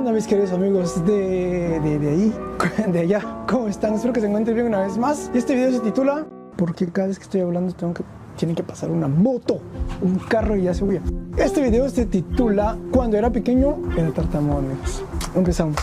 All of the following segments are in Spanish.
onda, mis queridos amigos de ahí, de allá? ¿Cómo están? Espero que se encuentren bien una vez más. Y este video se titula ¿por qué cada vez que estoy hablando tiene que pasar una moto, un carro y ya se huye? Este video se titula Cuando era pequeño era tartamudo, amigos. Empezamos.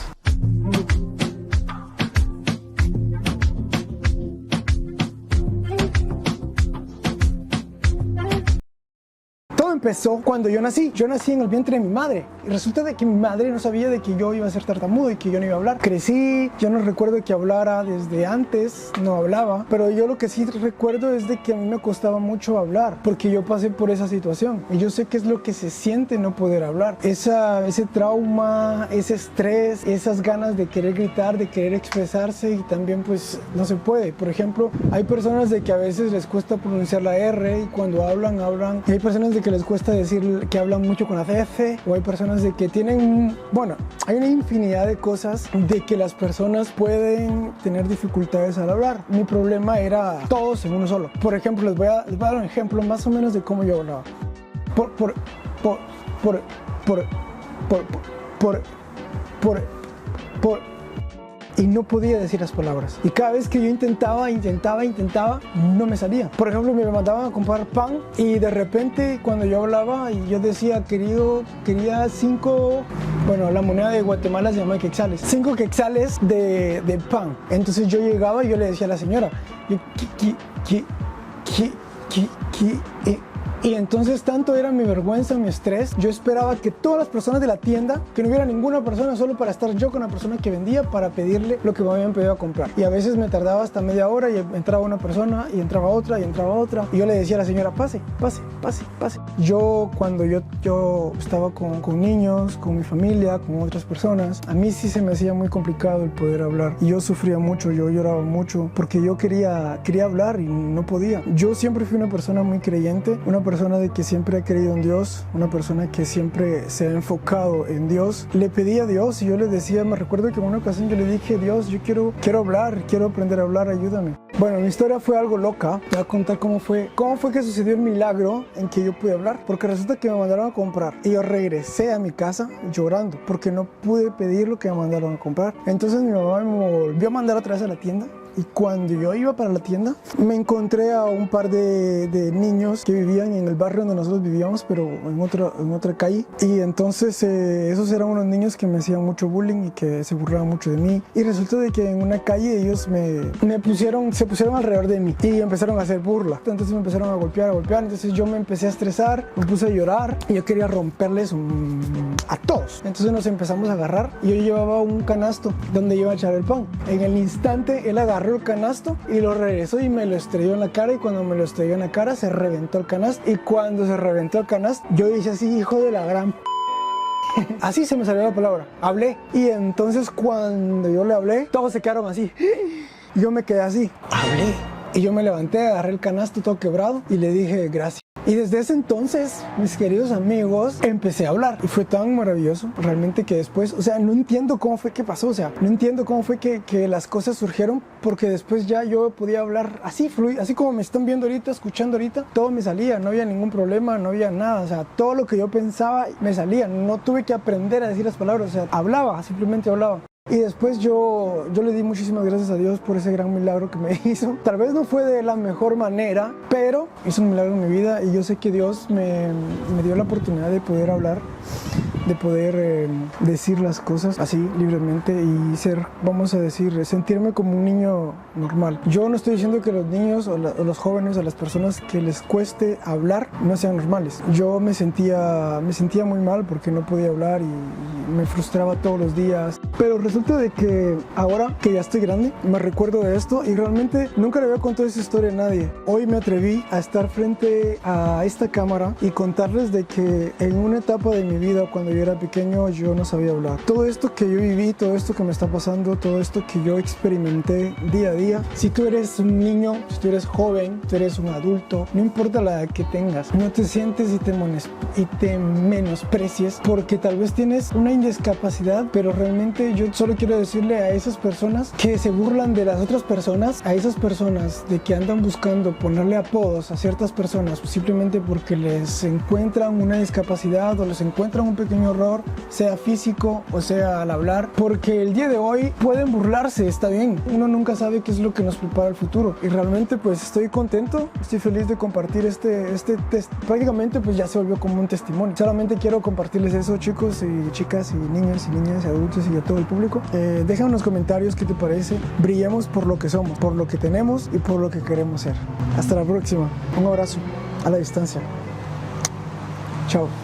Empezó cuando yo nací en el vientre de mi madre y resulta de que mi madre no sabía de que yo iba a ser tartamudo y que yo no iba a hablar. Crecí, yo no recuerdo que hablara desde antes, no hablaba, pero yo lo que sí recuerdo es de que a mí me costaba mucho hablar porque yo pasé por esa situación y yo sé qué es lo que se siente no poder hablar. Ese trauma, ese estrés, esas ganas de querer gritar, de querer expresarse y también pues no se puede. Por ejemplo, hay personas de que a veces les cuesta pronunciar la R y cuando hablan y hay personas de que les cuesta decir que hablan mucho con la F, o hay personas de que tienen, bueno, hay una infinidad de cosas de que las personas pueden tener dificultades al hablar. Mi problema era todos en uno solo. Por ejemplo, les voy a dar un ejemplo más o menos de cómo yo hablaba. Y no podía decir las palabras. Y cada vez que yo intentaba, no me salía. Por ejemplo, me mandaban a comprar pan y de repente cuando yo hablaba y yo decía, quería 5, bueno, la moneda de Guatemala se llama quetzales, 5 quetzales de pan. Entonces yo llegaba y yo le decía a la señora, y entonces tanto era mi vergüenza, mi estrés, yo esperaba que todas las personas de la tienda, que no hubiera ninguna persona solo para estar yo con la persona que vendía para pedirle lo que me habían pedido a comprar. Y a veces me tardaba hasta media hora y entraba una persona y entraba otra y entraba otra. Y yo le decía a la señora, pase. Yo cuando yo estaba con niños, con mi familia, con otras personas, a mí sí se me hacía muy complicado el poder hablar. Y yo sufría mucho, yo lloraba mucho porque yo quería hablar y no podía. Yo siempre fui una persona muy creyente, una persona de que siempre ha creído en Dios, una persona que siempre se ha enfocado en Dios. Le pedí a Dios y yo le decía, me recuerdo que en una ocasión yo le dije, Dios, yo quiero hablar, quiero aprender a hablar, ayúdame. Bueno, mi historia fue algo loca. Te voy a contar cómo fue que sucedió el milagro en que yo pude hablar, porque resulta que me mandaron a comprar y yo regresé a mi casa llorando porque no pude pedir lo que me mandaron a comprar. Entonces mi mamá me volvió a mandar otra vez a la tienda. Y cuando yo iba para la tienda, me encontré a un par de niños que vivían en el barrio donde nosotros vivíamos, pero en otra calle. Y entonces esos eran unos niños que me hacían mucho bullying y que se burlaban mucho de mí. Y resulta de que en una calle ellos se pusieron alrededor de mí y empezaron a hacer burla. Entonces me empezaron a golpear. Entonces yo me empecé a estresar, me puse a llorar y yo quería romperles a todos. Entonces nos empezamos a agarrar y yo llevaba un canasto donde iba a echar el pan. En el instante él agarró el canasto y lo regresó y me lo estrelló en la cara, y cuando me lo estrelló en la cara se reventó el canasto, y cuando se reventó el canasto yo dije así, hijo de la gran así se me salió la palabra, hablé. Y entonces cuando yo le hablé todos se quedaron así y yo me quedé así, hablé. Y yo me levanté, agarré el canasto todo quebrado y le dije gracias. Y desde ese entonces, mis queridos amigos, empecé a hablar. Y fue tan maravilloso, realmente, que después, o sea, no entiendo cómo fue que pasó. O sea, no entiendo cómo fue que las cosas surgieron, porque después ya yo podía hablar así, así como me están viendo ahorita, escuchando ahorita. Todo me salía, no había ningún problema, no había nada. O sea, todo lo que yo pensaba me salía. No tuve que aprender a decir las palabras, o sea, hablaba, simplemente hablaba. Y después yo le di muchísimas gracias a Dios por ese gran milagro que me hizo. Tal vez no fue de la mejor manera, pero hizo un milagro en mi vida y yo sé que Dios me dio la oportunidad de poder hablar, de poder decir las cosas así libremente y ser, vamos a decir, sentirme como un niño normal. Yo no estoy diciendo que los niños o los jóvenes o las personas que les cueste hablar no sean normales. Yo me sentía muy mal porque no podía hablar y me frustraba todos los días. Pero resulta de que ahora que ya estoy grande, me recuerdo de esto y realmente nunca le había contado esa historia a nadie. Hoy me atreví a estar frente a esta cámara y contarles de que en una etapa de mi vida, cuando yo era pequeño, yo no sabía hablar. Todo esto que yo viví, todo esto que me está pasando, todo esto que yo experimenté día a día. Si tú eres un niño, si tú eres joven, tú eres un adulto, no importa la edad que tengas, no te sientes y te menosprecies porque tal vez tienes una discapacidad, pero realmente yo solo quiero decirle a esas personas que se burlan de las otras personas, a esas personas de que andan buscando ponerle apodos a ciertas personas simplemente porque les encuentran una discapacidad o les encuentran un pequeño pequeño error, sea físico o sea al hablar, porque el día de hoy pueden burlarse, está bien, uno nunca sabe qué es lo que nos prepara el futuro, y realmente pues estoy contento, estoy feliz de compartir este test. Prácticamente pues ya se volvió como un testimonio. Solamente quiero compartirles eso, chicos y chicas y niñas y adultos y a todo el público. Deja en los comentarios qué te parece. Brillemos por lo que somos, por lo que tenemos y por lo que queremos ser. Hasta la próxima. Un abrazo a la distancia. Chao.